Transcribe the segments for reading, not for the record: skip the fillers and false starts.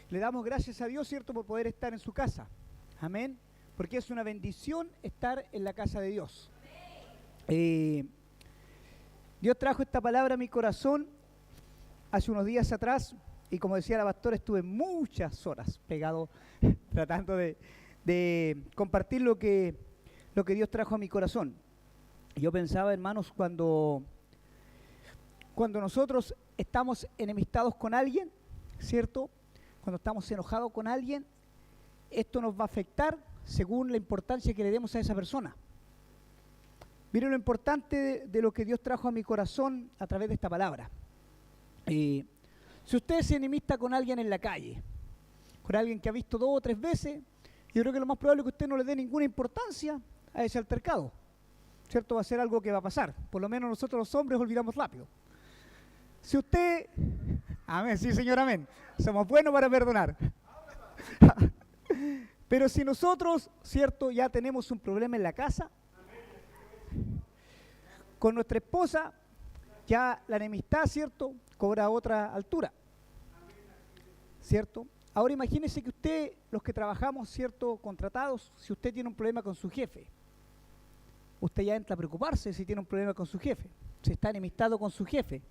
Le damos gracias a Dios, ¿cierto?, por poder estar en su casa. Amén. Porque es una bendición estar en la casa de Dios. Dios trajo esta palabra a mi corazón hace unos días atrás y como decía la pastora, estuve muchas horas pegado tratando de compartir lo que Dios trajo a mi corazón. Yo pensaba, hermanos, cuando nosotros estamos enemistados con alguien, ¿cierto?, cuando estamos enojados con alguien, esto nos va a afectar según la importancia que le demos a esa persona. Miren lo importante de lo que Dios trajo a mi corazón a través de esta palabra. Si usted se enemista con alguien en la calle, con alguien que ha visto 2 o 3 veces, yo creo que lo más probable es que usted no le dé ninguna importancia a ese altercado, ¿cierto? Va a ser algo que va a pasar. Por lo menos nosotros los hombres olvidamos rápido. Si usted... Amén, sí, señor, amén. Somos buenos para perdonar. Pero si nosotros, ¿cierto?, ya tenemos un problema en la casa, con nuestra esposa, ya la enemistad, ¿cierto?, cobra otra altura, ¿cierto? Ahora imagínese que usted, los que trabajamos, ¿cierto?, contratados, si usted tiene un problema con su jefe, usted ya entra a preocuparse si tiene un problema con su jefe, si está enemistado con su jefe.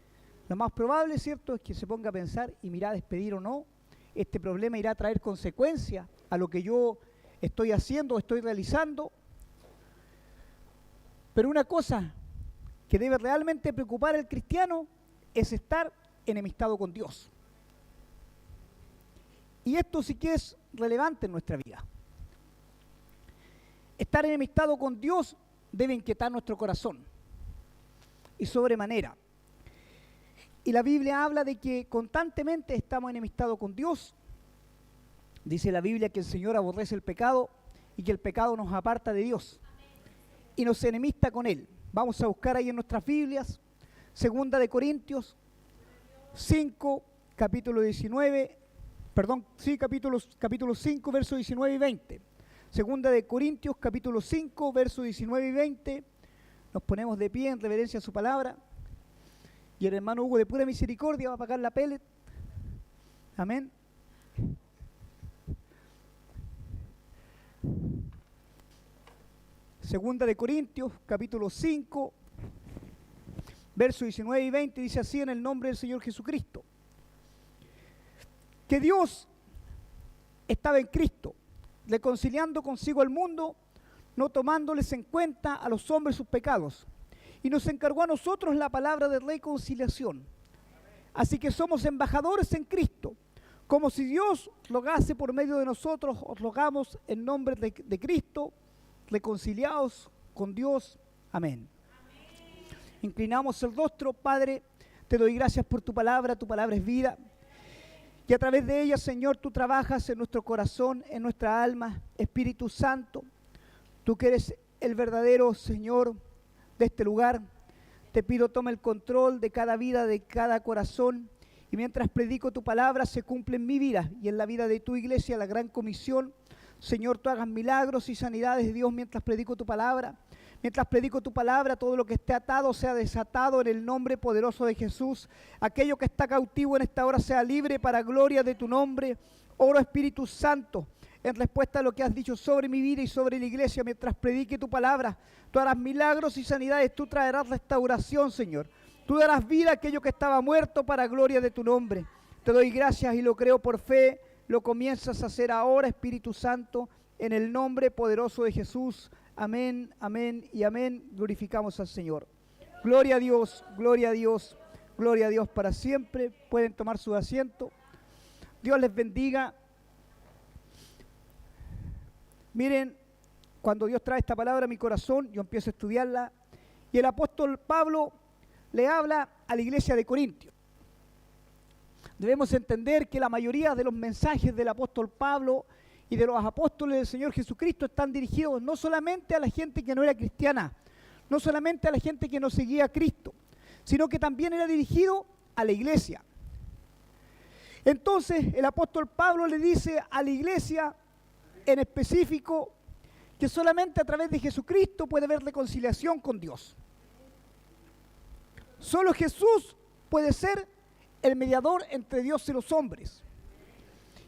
Lo más probable, ¿cierto?, es que se ponga a pensar y mira, despedir o no, este problema irá a traer consecuencias a lo que yo estoy haciendo o estoy realizando. Pero una cosa que debe realmente preocupar al cristiano es estar enemistado con Dios. Y esto sí que es relevante en nuestra vida. Estar enemistado con Dios debe inquietar nuestro corazón, y sobremanera. Y la Biblia habla de que constantemente estamos enemistados con Dios. Dice la Biblia que el Señor aborrece el pecado y que el pecado nos aparta de Dios y nos enemista con Él. Vamos a buscar ahí en nuestras Biblias, 2 de Corintios 5, capítulo 5, versos 19 y 20. 2 de Corintios, capítulo 5, versos 19 y 20. Nos ponemos de pie en reverencia a su palabra. Y el hermano Hugo, de pura misericordia, va a apagar la pellet. Amén. Segunda de Corintios, capítulo 5, versos 19 y 20, dice así: en el nombre del Señor Jesucristo, que Dios estaba en Cristo, reconciliando consigo al mundo, no tomándoles en cuenta a los hombres sus pecados, y nos encargó a nosotros la palabra de reconciliación. Así que somos embajadores en Cristo, como si Dios rogase por medio de nosotros. Os rogamos en nombre de Cristo, reconciliados con Dios. Amén. Inclinamos el rostro. Padre, te doy gracias por tu palabra es vida, y a través de ella, Señor, tú trabajas en nuestro corazón, en nuestra alma. Espíritu Santo, tú que eres el verdadero Señor de este lugar, te pido toma el control de cada vida, de cada corazón, y mientras predico tu palabra se cumple en mi vida y en la vida de tu iglesia la gran comisión. Señor, tú hagas milagros y sanidades, Dios, mientras predico tu palabra. Mientras predico tu palabra, todo lo que esté atado sea desatado en el nombre poderoso de Jesús. Aquello que está cautivo en esta hora sea libre para gloria de tu nombre. Oro, Espíritu Santo, en respuesta a lo que has dicho sobre mi vida y sobre la iglesia, mientras predique tu palabra, tú harás milagros y sanidades, tú traerás restauración, Señor. Tú darás vida a aquello que estaba muerto para gloria de tu nombre. Te doy gracias y lo creo por fe. Lo comienzas a hacer ahora, Espíritu Santo, en el nombre poderoso de Jesús. Amén, amén y amén. Glorificamos al Señor. Gloria a Dios, gloria a Dios, gloria a Dios para siempre. Pueden tomar su asiento. Dios les bendiga. Miren, cuando Dios trae esta palabra a mi corazón, yo empiezo a estudiarla, y el apóstol Pablo le habla a la iglesia de Corintios. Debemos entender que la mayoría de los mensajes del apóstol Pablo y de los apóstoles del Señor Jesucristo están dirigidos no solamente a la gente que no era cristiana, no solamente a la gente que no seguía a Cristo, sino que también era dirigido a la iglesia. Entonces el apóstol Pablo le dice a la iglesia en específico que solamente a través de Jesucristo puede haber reconciliación con Dios. Solo Jesús puede ser el mediador entre Dios y los hombres.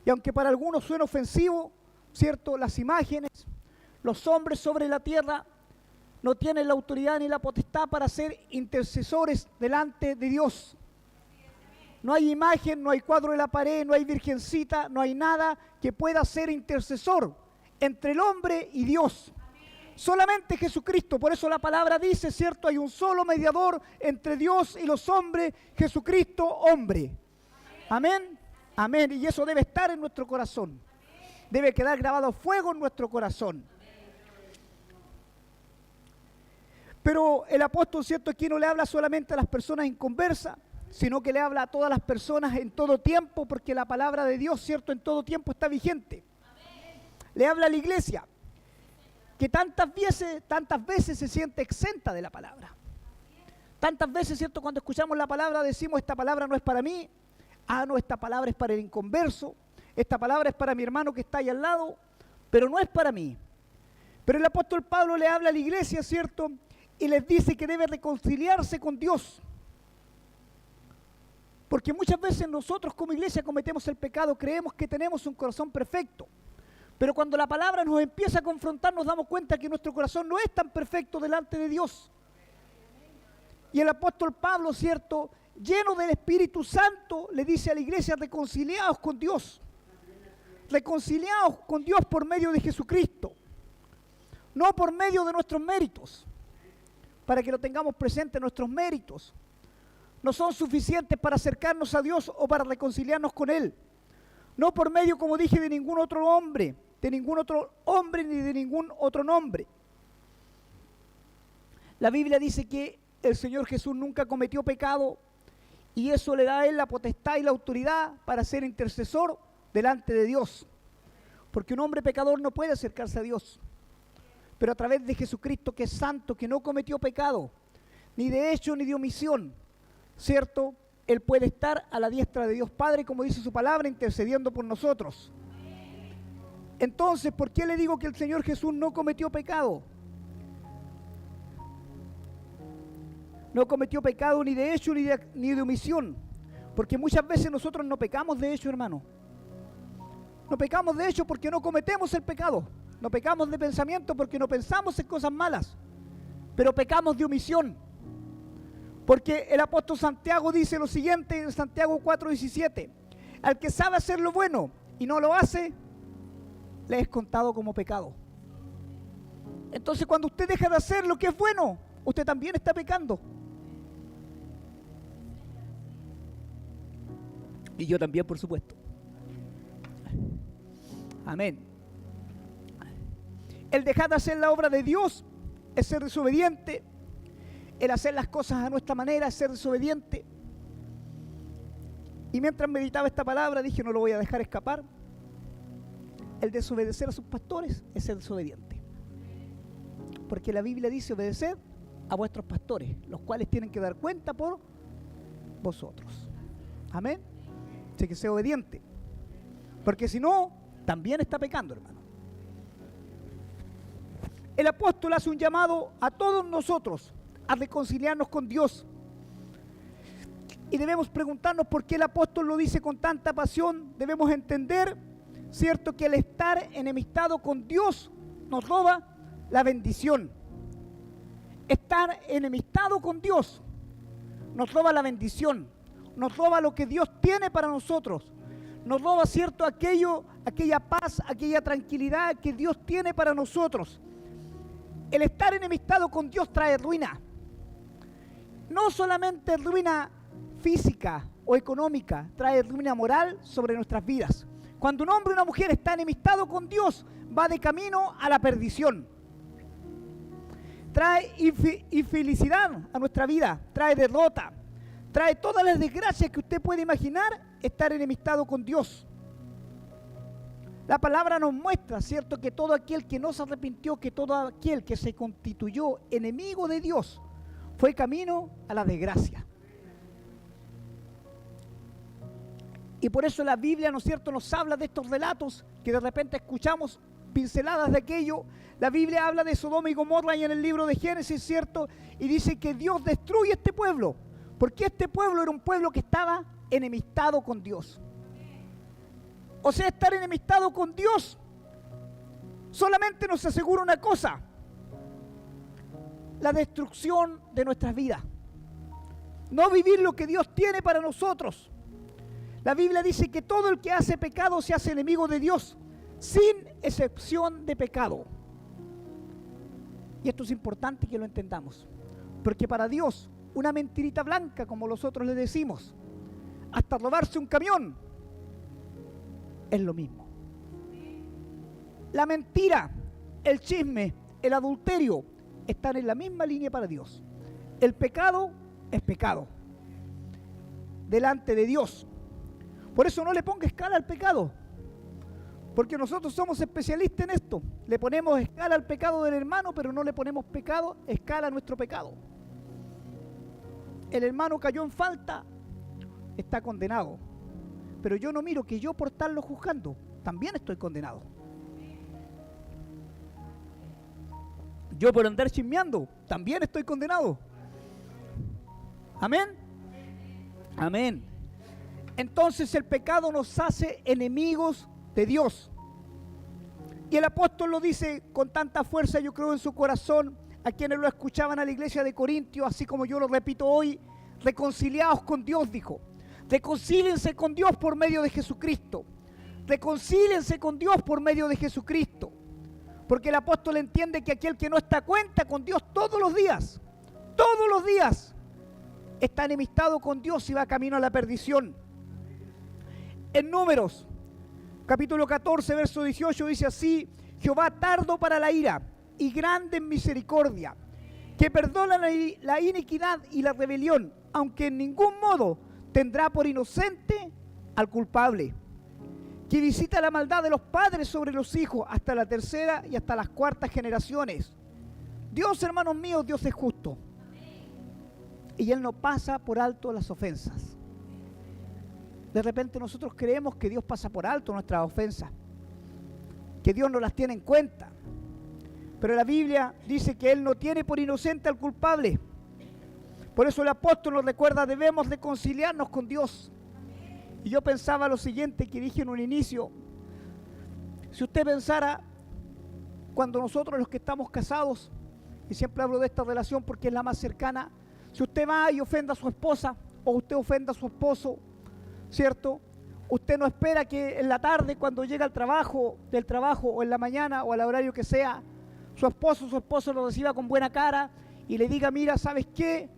Y aunque para algunos suena ofensivo, ¿cierto? Las imágenes, los hombres sobre la tierra no tienen la autoridad ni la potestad para ser intercesores delante de Dios. No hay imagen, no hay cuadro de la pared, no hay virgencita, no hay nada que pueda ser intercesor entre el hombre y Dios. Solamente Jesucristo. Por eso la palabra dice, ¿cierto? Hay un solo mediador entre Dios y los hombres, Jesucristo, hombre. Amén. Amén. Y eso debe estar en nuestro corazón. Debe quedar grabado a fuego en nuestro corazón. Pero el apóstol, ¿cierto? Aquí no le habla solamente a las personas inconversas, sino que le habla a todas las personas en todo tiempo, porque la palabra de Dios, ¿cierto? En todo tiempo está vigente. Le habla a la iglesia, que tantas veces se siente exenta de la palabra. Tantas veces, ¿cierto? Cuando escuchamos la palabra decimos, esta palabra no es para mí. Ah, no, esta palabra es para el inconverso. Esta palabra es para mi hermano que está ahí al lado, pero no es para mí. Pero el apóstol Pablo le habla a la iglesia, ¿cierto? Y les dice que debe reconciliarse con Dios. Porque muchas veces nosotros como iglesia cometemos el pecado, creemos que tenemos un corazón perfecto. Pero cuando la palabra nos empieza a confrontar, nos damos cuenta que nuestro corazón no es tan perfecto delante de Dios. Y el apóstol Pablo, ¿cierto?, lleno del Espíritu Santo, le dice a la iglesia, reconciliaos con Dios. Reconciliaos con Dios por medio de Jesucristo. No por medio de nuestros méritos. Para que lo tengamos presente, nuestros méritos no son suficientes para acercarnos a Dios o para reconciliarnos con Él. No por medio, como dije, de ningún otro hombre, ni de ningún otro nombre. La Biblia dice que el Señor Jesús nunca cometió pecado y eso le da a Él la potestad y la autoridad para ser intercesor delante de Dios. Porque un hombre pecador no puede acercarse a Dios. Pero a través de Jesucristo, que es santo, que no cometió pecado, ni de hecho ni de omisión, ¿cierto? Él puede estar a la diestra de Dios Padre, como dice su palabra, intercediendo por nosotros. Entonces, ¿por qué le digo que el Señor Jesús no cometió pecado? No cometió pecado ni de hecho ni de omisión. Porque muchas veces nosotros no pecamos de hecho, hermano. No pecamos de hecho porque no cometemos el pecado. No pecamos de pensamiento porque no pensamos en cosas malas. Pero pecamos de omisión. Porque el apóstol Santiago dice lo siguiente en Santiago 4:17. Al que sabe hacer lo bueno y no lo hace, le es contado como pecado. Entonces cuando usted deja de hacer lo que es bueno, usted también está pecando. Y yo también, por supuesto. Amén. El dejar de hacer la obra de Dios es ser desobediente. El hacer las cosas a nuestra manera es ser desobediente. Y mientras meditaba esta palabra dije, no lo voy a dejar escapar. El desobedecer a sus pastores es ser desobediente. Porque la Biblia dice, obedeced a vuestros pastores, los cuales tienen que dar cuenta por vosotros. Amén. Así que sea obediente. Porque si no, también está pecando, hermano. El apóstol hace un llamado a todos nosotros a reconciliarnos con Dios. Y debemos preguntarnos por qué el apóstol lo dice con tanta pasión. Debemos entender, ¿cierto?, que el estar enemistado con Dios nos roba la bendición. Estar enemistado con Dios nos roba la bendición, nos roba lo que Dios tiene para nosotros, nos roba, ¿cierto?, aquella paz, aquella tranquilidad que Dios tiene para nosotros. El estar enemistado con Dios trae ruina. No solamente ruina física o económica, trae ruina moral sobre nuestras vidas. Cuando un hombre o una mujer está enemistado con Dios, va de camino a la perdición. Trae infelicidad a nuestra vida, trae derrota, trae todas las desgracias que usted puede imaginar estar enemistado con Dios. La palabra nos muestra, ¿cierto?, que todo aquel que no se arrepintió, que todo aquel que se constituyó enemigo de Dios, fue camino a la desgracia. Y por eso la Biblia, ¿no es cierto?, nos habla de estos relatos que de repente escuchamos pinceladas de aquello. La Biblia habla de Sodoma y Gomorra y en el libro de Génesis, ¿cierto? Y dice que Dios destruye este pueblo, porque este pueblo era un pueblo que estaba enemistado con Dios. O sea, estar enemistado con Dios solamente nos asegura una cosa: la destrucción de nuestras vidas. No vivir lo que Dios tiene para nosotros. La Biblia dice que todo el que hace pecado se hace enemigo de Dios, sin excepción de pecado. Y esto es importante que lo entendamos, porque para Dios una mentirita blanca, como nosotros le decimos, hasta robarse un camión, es lo mismo. La mentira, el chisme, el adulterio están en la misma línea para Dios. El pecado es pecado delante de Dios. Por eso no le ponga escala al pecado, porque nosotros somos especialistas en esto. Le ponemos escala al pecado del hermano, pero no le ponemos escala a nuestro pecado. El hermano cayó en falta, está condenado, pero yo no miro que yo por estarlo juzgando también estoy condenado. Yo por andar chismeando también estoy condenado. Amén. Amén. Entonces el pecado nos hace enemigos de Dios. Y el apóstol lo dice con tanta fuerza, yo creo, en su corazón, a quienes lo escuchaban a la iglesia de Corintios, así como yo lo repito hoy: reconciliaos con Dios, dijo. Reconcíliense con Dios por medio de Jesucristo. Reconcíliense con Dios por medio de Jesucristo. Porque el apóstol entiende que aquel que no está a cuenta con Dios todos los días, está enemistado con Dios y va camino a la perdición. En Números, capítulo 14, verso 18, dice así: Jehová tardo para la ira y grande en misericordia, que perdona la iniquidad y la rebelión, aunque en ningún modo tendrá por inocente al culpable, que visita la maldad de los padres sobre los hijos hasta la tercera y hasta las cuartas generaciones. Dios, hermanos míos, Dios es justo. Y Él no pasa por alto las ofensas. De repente nosotros creemos que Dios pasa por alto nuestras ofensas, que Dios no las tiene en cuenta. Pero la Biblia dice que Él no tiene por inocente al culpable. Por eso el apóstol nos recuerda: debemos reconciliarnos con Dios. Y yo pensaba lo siguiente que dije en un inicio: si usted pensara, cuando nosotros los que estamos casados, y siempre hablo de esta relación porque es la más cercana, si usted va y ofende a su esposa, o usted ofende a su esposo, ¿cierto? Usted no espera que en la tarde, cuando llega del trabajo, o en la mañana, o al horario que sea, su esposo lo reciba con buena cara y le diga: mira, ¿sabes qué?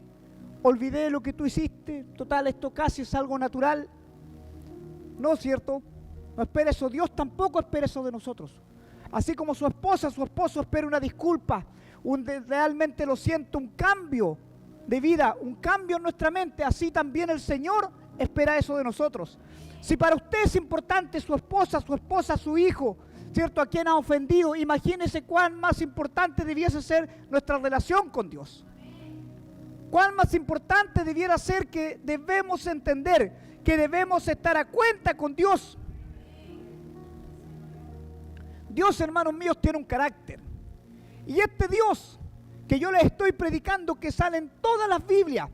Olvidé lo que tú hiciste, total, esto casi es algo natural. No, ¿cierto? No espera eso. Dios tampoco espera eso de nosotros. Así como su esposo espera una disculpa, realmente lo siento, un cambio de vida, un cambio en nuestra mente, así también el Señor espera eso de nosotros. Si para usted es importante su esposa, su hijo, ¿cierto?, a quien ha ofendido, imagínese cuán más importante debiese ser nuestra relación con Dios. Cuán más importante debiera ser que debemos entender que debemos estar a cuenta con Dios. Dios, hermanos míos, tiene un carácter. Y este Dios que yo les estoy predicando, que sale en todas las Biblias,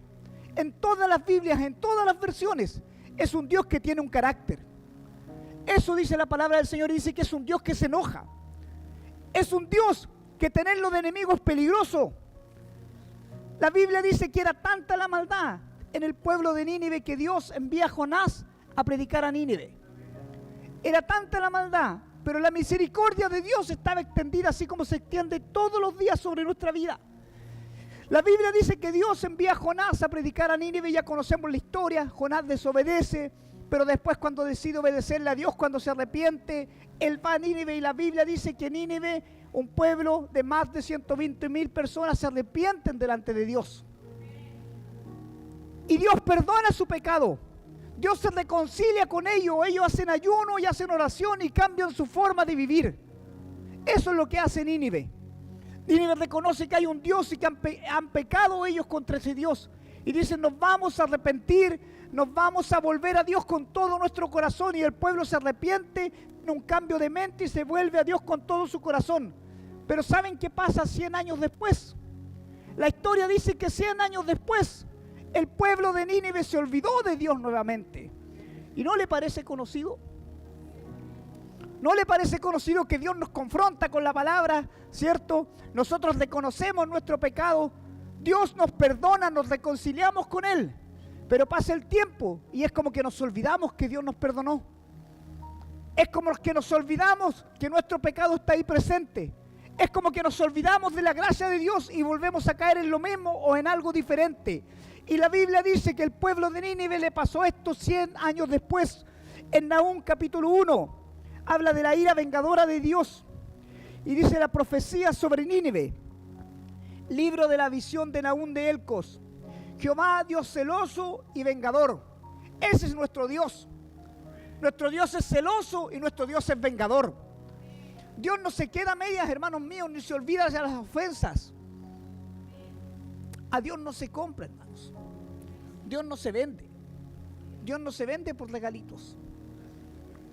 en todas las versiones, es un Dios que tiene un carácter. Eso dice la palabra del Señor, y dice que es un Dios que se enoja. Es un Dios que tenerlo de enemigo es peligroso. La Biblia dice que era tanta la maldad en el pueblo de Nínive que Dios envía a Jonás a predicar a Nínive. Era tanta la maldad, pero la misericordia de Dios estaba extendida así como se extiende todos los días sobre nuestra vida. La Biblia dice que Dios envía a Jonás a predicar a Nínive, ya conocemos la historia. Jonás desobedece, pero después, cuando decide obedecerle a Dios, cuando se arrepiente, él va a Nínive, y la Biblia dice que Nínive, un pueblo de más de 120,000 personas, se arrepienten delante de Dios. Y Dios perdona su pecado. Dios se reconcilia con ellos. Ellos hacen ayuno y hacen oración y cambian su forma de vivir. Eso es lo que hace Nínive. Nínive reconoce que hay un Dios y que han pecado ellos contra ese Dios. Y dicen: nos vamos a arrepentir, nos vamos a volver a Dios con todo nuestro corazón. Y el pueblo se arrepiente, tiene un cambio de mente y se vuelve a Dios con todo su corazón. Pero ¿saben qué pasa 100 años después? La historia dice que 100 años después, el pueblo de Nínive se olvidó de Dios nuevamente. ¿Y no le parece conocido? ¿No le parece conocido que Dios nos confronta con la palabra, cierto? Nosotros reconocemos nuestro pecado, Dios nos perdona, nos reconciliamos con Él, pero pasa el tiempo y es como que nos olvidamos que Dios nos perdonó. Es como que nos olvidamos que nuestro pecado está ahí presente. Es como que nos olvidamos de la gracia de Dios y volvemos a caer en lo mismo o en algo diferente. Y la Biblia dice que el pueblo de Nínive le pasó esto 100 años después. En Nahum capítulo 1 habla de la ira vengadora de Dios. Y dice la profecía sobre Nínive. Libro de la visión de Nahum de Elcos. Jehová, Dios celoso y vengador. Ese es nuestro Dios. Nuestro Dios es celoso y nuestro Dios es vengador. Dios no se queda a medias, hermanos míos, ni se olvida de las ofensas. A Dios no se compra, hermanos. Dios no se vende. Dios no se vende por regalitos.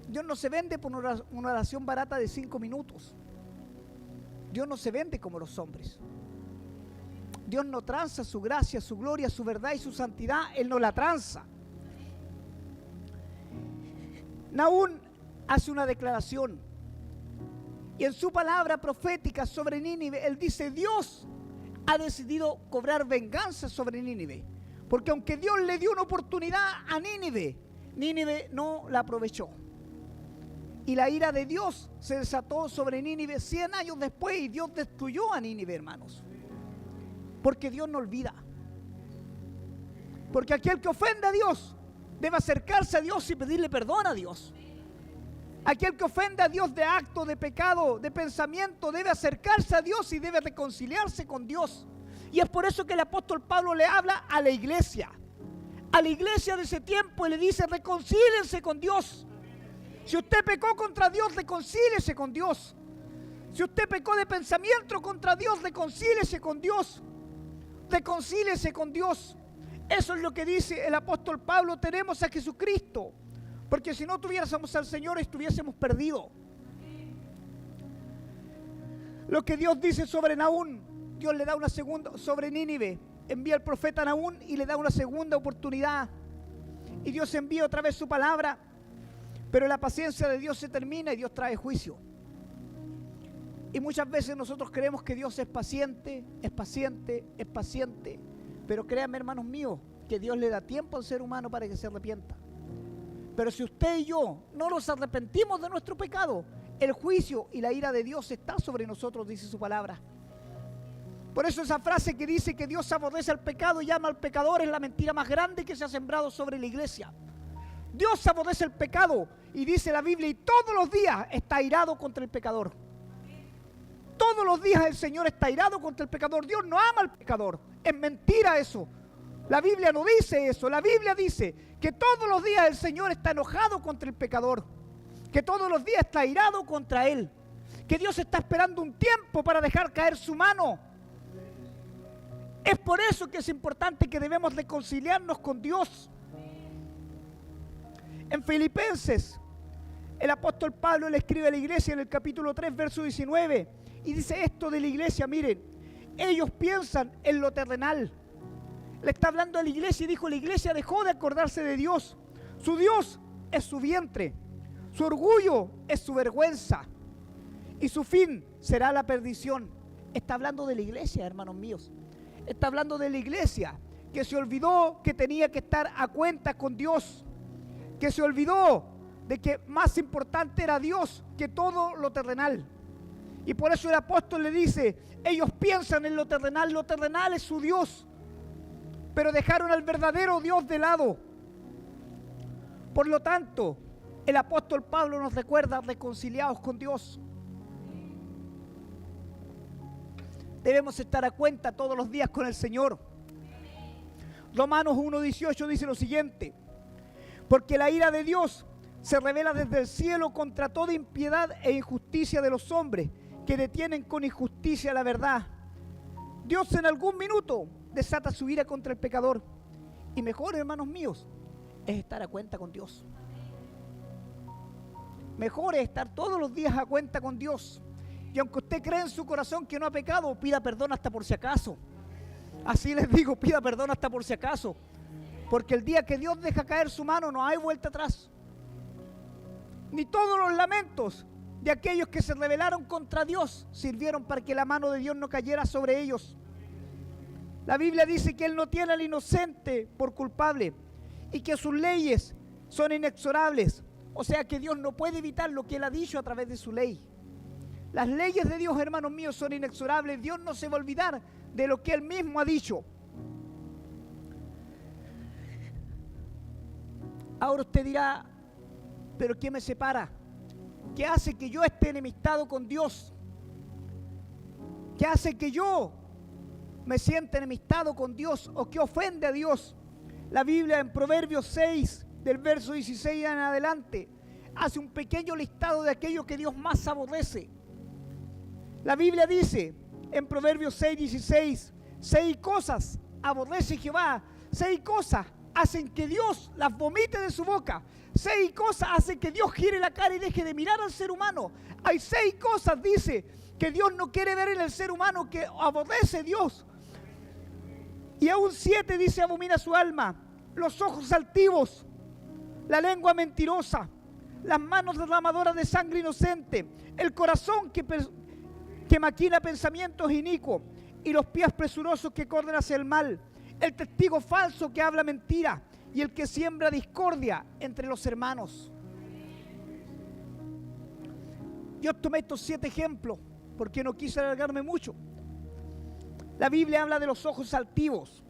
Dios no se vende por una oración barata de 5 minutos. Dios no se vende como los hombres. Dios no tranza su gracia, su gloria, su verdad y su santidad. Él no la tranza. Nahum hace una declaración. Y en su palabra profética sobre Nínive, él dice, Dios ha decidido cobrar venganza sobre Nínive. Porque aunque Dios le dio una oportunidad a Nínive, Nínive no la aprovechó. Y la ira de Dios se desató sobre Nínive 100 años después y Dios destruyó a Nínive, hermanos. Porque Dios no olvida. Porque aquel que ofende a Dios debe acercarse a Dios y pedirle perdón a Dios. Aquel que ofende a Dios de acto, de pecado, de pensamiento, debe acercarse a Dios y debe reconciliarse con Dios. Y es por eso que el apóstol Pablo le habla a la iglesia de ese tiempo y le dice, reconcílense con Dios. Si usted pecó contra Dios, reconcíliese con Dios. Si usted pecó de pensamiento contra Dios, reconcíliese con Dios. Reconcíliese con Dios. Eso es lo que dice el apóstol Pablo. Tenemos a Jesucristo. Porque si no tuviésemos al Señor, estuviésemos perdidos. Lo que Dios dice sobre Nahum, Dios le da una segunda, sobre Nínive, envía al profeta Nahum y le da una segunda oportunidad. Y Dios envía otra vez su palabra, pero la paciencia de Dios se termina y Dios trae juicio. Y muchas veces nosotros creemos que Dios es paciente, pero créanme, hermanos míos, que Dios le da tiempo al ser humano para que se arrepienta. Pero si usted y yo no nos arrepentimos de nuestro pecado, el juicio y la ira de Dios está sobre nosotros, dice su palabra. Por eso esa frase que dice que Dios aborrece al pecado y ama al pecador es la mentira más grande que se ha sembrado sobre la iglesia. Dios aborrece el pecado y dice la Biblia, y todos los días está airado contra el pecador. Todos los días el Señor está airado contra el pecador. Dios no ama al pecador. Es mentira eso. La Biblia no dice eso. La Biblia dice que todos los días el Señor está enojado contra el pecador. Que todos los días está airado contra él. Que Dios está esperando un tiempo para dejar caer su mano. Es por eso que es importante que debemos reconciliarnos con Dios. En Filipenses, el apóstol Pablo le escribe a la iglesia en el capítulo 3, verso 19, y dice esto de la iglesia, miren, ellos piensan en lo terrenal. Le está hablando a la iglesia y dijo, la iglesia dejó de acordarse de Dios. Su Dios es su vientre, su orgullo es su vergüenza, y su fin será la perdición. Está hablando de la iglesia, hermanos míos. Está hablando de la iglesia que se olvidó que tenía que estar a cuenta con Dios, que se olvidó de que más importante era Dios que todo lo terrenal. Y por eso el apóstol le dice, ellos piensan en lo terrenal es su Dios, pero dejaron al verdadero Dios de lado. Por lo tanto, el apóstol Pablo nos recuerda reconciliados con Dios. Debemos estar a cuenta todos los días con el Señor. Romanos 1:18 dice lo siguiente, porque la ira de Dios se revela desde el cielo contra toda impiedad e injusticia de los hombres que detienen con injusticia la verdad. Dios en algún minuto desata su ira contra el pecador. Y mejor, hermanos míos, es estar a cuenta con Dios. Mejor es estar todos los días a cuenta con Dios. Y aunque usted cree en su corazón que no ha pecado, pida perdón hasta por si acaso. Así les digo, pida perdón hasta por si acaso. Porque el día que Dios deja caer su mano no hay vuelta atrás. Ni todos los lamentos de aquellos que se rebelaron contra Dios sirvieron para que la mano de Dios no cayera sobre ellos. La Biblia dice que Él no tiene al inocente por culpable y que sus leyes son inexorables. O sea que Dios no puede evitar lo que Él ha dicho a través de su ley. Las leyes de Dios, hermanos míos, son inexorables. Dios no se va a olvidar de lo que Él mismo ha dicho. Ahora usted dirá, ¿pero qué me separa? ¿Qué hace que yo esté enemistado con Dios? ¿Qué hace que yo me sienta enemistado con Dios o que ofende a Dios? La Biblia en Proverbios 6, del verso 16 en adelante, hace un pequeño listado de aquello que Dios más aborrece. La Biblia dice en Proverbios 6, 16, 6 cosas aborrece Jehová, 6 cosas hacen que Dios las vomite de su boca. 6 cosas hacen que Dios gire la cara y deje de mirar al ser humano. Hay 6 cosas, dice, que Dios no quiere ver en el ser humano, que aborrece Dios. Y aún 7 dice, abomina su alma: los ojos altivos, la lengua mentirosa, las manos derramadoras de sangre inocente, el corazón que maquina pensamientos inicuos, y los pies presurosos que corren hacia el mal, el testigo falso que habla mentira, y el que siembra discordia entre los hermanos. Yo tomé estos 7 ejemplos porque no quise alargarme mucho. La Biblia habla de los ojos altivos.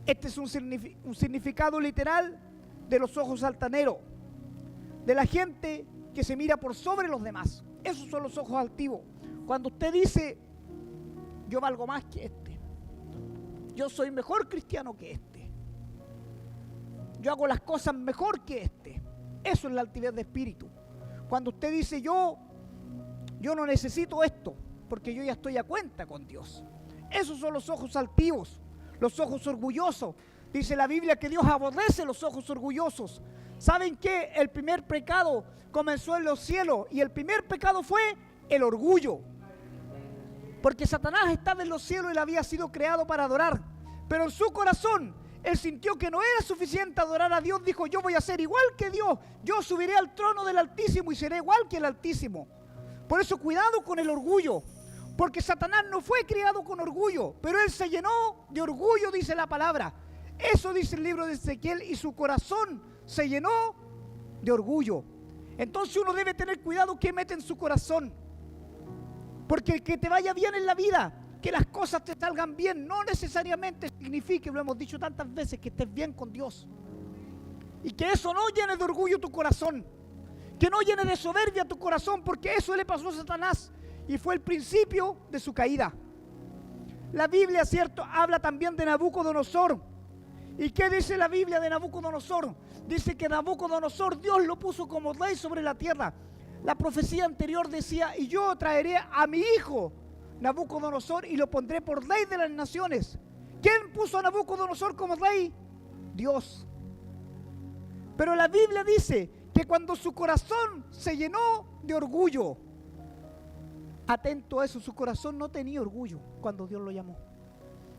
Este es un significado literal de los ojos altaneros, de la gente que se mira por sobre los demás. Esos son los ojos altivos. Cuando usted dice, yo valgo más que este, yo soy mejor cristiano que este, yo hago las cosas mejor que este, eso es la altivez de espíritu. Cuando usted dice, yo no necesito esto, porque yo ya estoy a cuenta con Dios. Esos son los ojos altivos, los ojos orgullosos. Dice la Biblia que Dios aborrece los ojos orgullosos. ¿Saben qué? El primer pecado comenzó en los cielos y el primer pecado fue el orgullo. Porque Satanás estaba en los cielos y él había sido creado para adorar. Pero en su corazón, él sintió que no era suficiente adorar a Dios. Dijo, yo voy a ser igual que Dios. Yo subiré al trono del Altísimo y seré igual que el Altísimo. Por eso cuidado con el orgullo. Porque Satanás no fue criado con orgullo, pero él se llenó de orgullo, dice la palabra. Eso dice el libro de Ezequiel, y su corazón se llenó de orgullo. Entonces uno debe tener cuidado qué mete en su corazón. Porque que te vaya bien en la vida, que las cosas te salgan bien, no necesariamente significa, lo hemos dicho tantas veces, que estés bien con Dios. Y que eso no llene de orgullo tu corazón, que no llene de soberbia tu corazón, porque eso le pasó a Satanás y fue el principio de su caída. La Biblia, cierto, habla también de Nabucodonosor. ¿Y qué dice la Biblia de Nabucodonosor? Dice que Nabucodonosor Dios lo puso como rey sobre la tierra. La profecía anterior decía, y yo traeré a mi hijo Nabucodonosor y lo pondré por rey de las naciones. ¿Quién puso a Nabucodonosor como rey? Dios. Pero la Biblia dice que cuando su corazón se llenó de orgullo, atento a eso, su corazón no tenía orgullo cuando Dios lo llamó.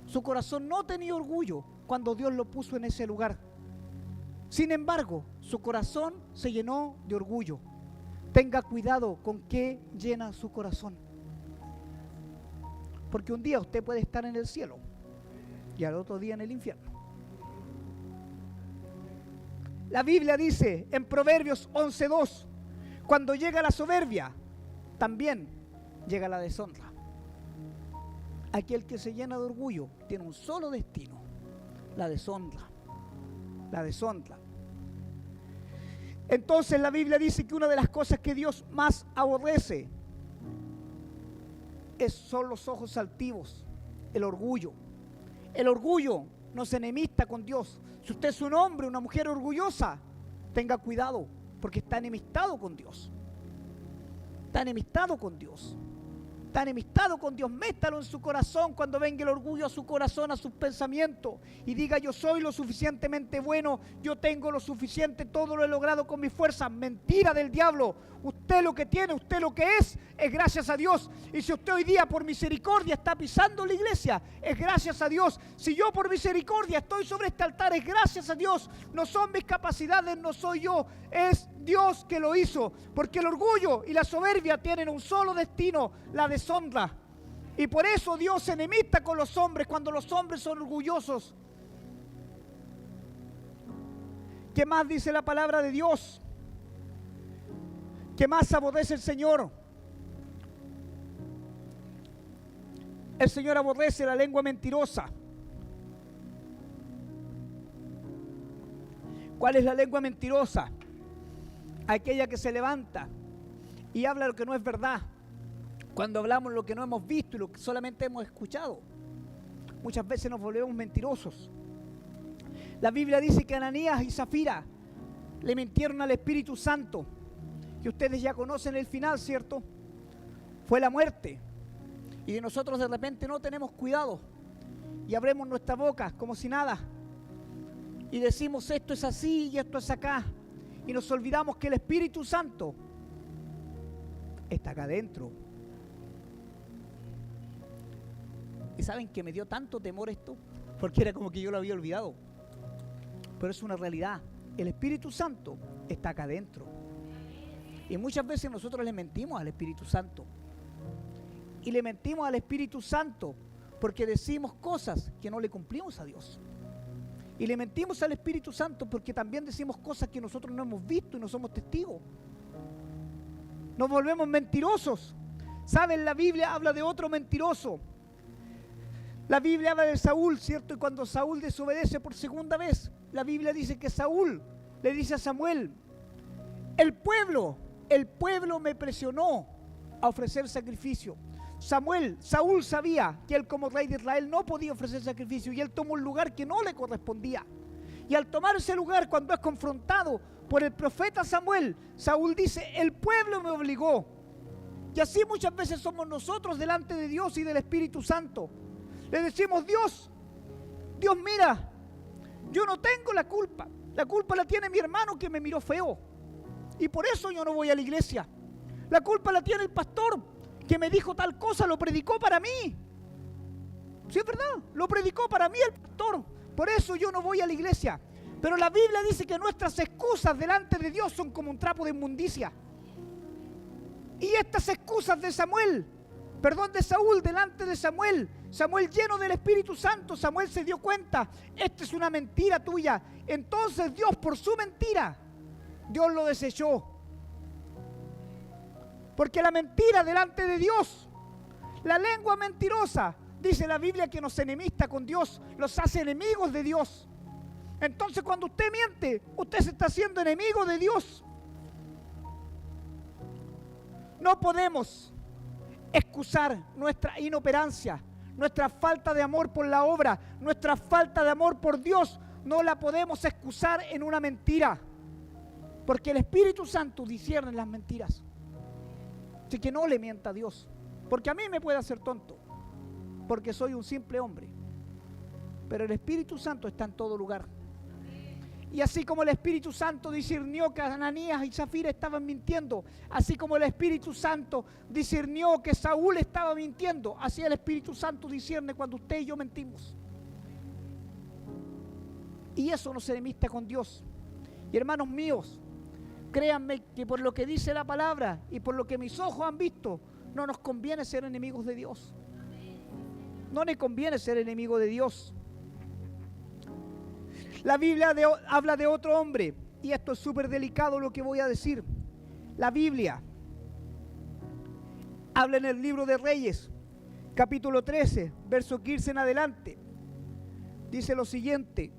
Su corazón no tenía orgullo cuando Dios lo puso en ese lugar. Sin embargo, su corazón se llenó de orgullo. Tenga cuidado con qué llena su corazón. Porque un día usted puede estar en el cielo y al otro día en el infierno. La Biblia dice en Proverbios 11:2, cuando llega la soberbia, también llega la deshonra. Aquel que se llena de orgullo tiene un solo destino: la deshonra. La deshonra. Entonces la Biblia dice que una de las cosas que Dios más aborrece son los ojos altivos, el orgullo. El orgullo nos enemista con Dios. Si usted es un hombre, una mujer orgullosa, tenga cuidado, porque está enemistado con Dios. Está enemistado con Dios. está enemistado con Dios, métalo en su corazón cuando venga el orgullo a su corazón, a sus pensamientos, y diga: yo soy lo suficientemente bueno, yo tengo lo suficiente, todo lo he logrado con mis fuerzas. Mentira del diablo. Usted lo que tiene, usted lo que es gracias a Dios. Y si usted hoy día por misericordia está pisando la iglesia, es gracias a Dios. Si yo por misericordia estoy sobre este altar, es gracias a Dios. No son mis capacidades, no soy yo, es Dios que lo hizo. Porque el orgullo y la soberbia tienen un solo destino: la deshonra. Y por eso Dios se enemista con los hombres cuando los hombres son orgullosos. ¿Qué más dice la palabra de Dios? ¿Qué más aborrece el Señor? El Señor aborrece la lengua mentirosa. ¿Cuál es la lengua mentirosa? Aquella que se levanta y habla lo que no es verdad. Cuando hablamos lo que no hemos visto y lo que solamente hemos escuchado, muchas veces nos volvemos mentirosos. La Biblia dice que Ananías y Zafira le mintieron al Espíritu Santo. Y ustedes ya conocen el final, ¿cierto? Fue la muerte. Y de nosotros de repente no tenemos cuidado y abrimos nuestra boca como si nada y decimos: esto es así y esto es acá, y nos olvidamos que el Espíritu Santo está acá adentro. ¿Y saben que me dio tanto temor esto? Porque era como que yo lo había olvidado, pero es una realidad. El Espíritu Santo está acá adentro. Y muchas veces nosotros le mentimos al Espíritu Santo. Y le mentimos al Espíritu Santo porque decimos cosas que no le cumplimos a Dios. Y le mentimos al Espíritu Santo porque también decimos cosas que nosotros no hemos visto y no somos testigos. Nos volvemos mentirosos. ¿Saben? La Biblia habla de otro mentiroso. La Biblia habla de Saúl, ¿cierto? Y cuando Saúl desobedece por segunda vez, la Biblia dice que Saúl le dice a Samuel: el pueblo me presionó a ofrecer sacrificio. Saúl sabía que él como rey de Israel no podía ofrecer sacrificio y él tomó un lugar que no le correspondía. Y al tomar ese lugar, cuando es confrontado por el profeta Samuel, Saúl dice: el pueblo me obligó. Y así muchas veces somos nosotros delante de Dios y del Espíritu Santo. Le decimos: Dios mira, yo no tengo la culpa la tiene mi hermano que me miró feo. Y por eso yo no voy a la iglesia. La culpa la tiene el pastor que me dijo tal cosa, lo predicó para mí. Sí, es verdad, lo predicó para mí el pastor. Por eso yo no voy a la iglesia. Pero la Biblia dice que nuestras excusas delante de Dios son como un trapo de inmundicia. Y estas excusas de Saúl delante de Samuel lleno del Espíritu Santo, Samuel se dio cuenta: esta es una mentira tuya. Entonces Dios, por su mentira, Dios lo desechó. Porque la mentira delante de Dios, la lengua mentirosa, dice la Biblia que nos enemista con Dios, los hace enemigos de Dios. Entonces cuando usted miente, usted se está haciendo enemigo de Dios. No podemos excusar nuestra inoperancia, nuestra falta de amor por la obra, nuestra falta de amor por Dios. No la podemos excusar en una mentira, porque el Espíritu Santo discierne las mentiras. Así que no le mienta a Dios, porque a mí me puede hacer tonto, porque soy un simple hombre, pero el Espíritu Santo está en todo lugar. Y así como el Espíritu Santo discernió que Ananías y Zafira estaban mintiendo, así como el Espíritu Santo discernió que Saúl estaba mintiendo, así el Espíritu Santo discierne cuando usted y yo mentimos. Y eso nos enemista con Dios. Y hermanos míos, créanme que por lo que dice la palabra y por lo que mis ojos han visto, no nos conviene ser enemigos de Dios. No le conviene ser enemigo de Dios. La Biblia habla de otro hombre, y esto es súper delicado lo que voy a decir. La Biblia habla en el libro de Reyes, capítulo 13, verso 15 en adelante. Dice lo siguiente: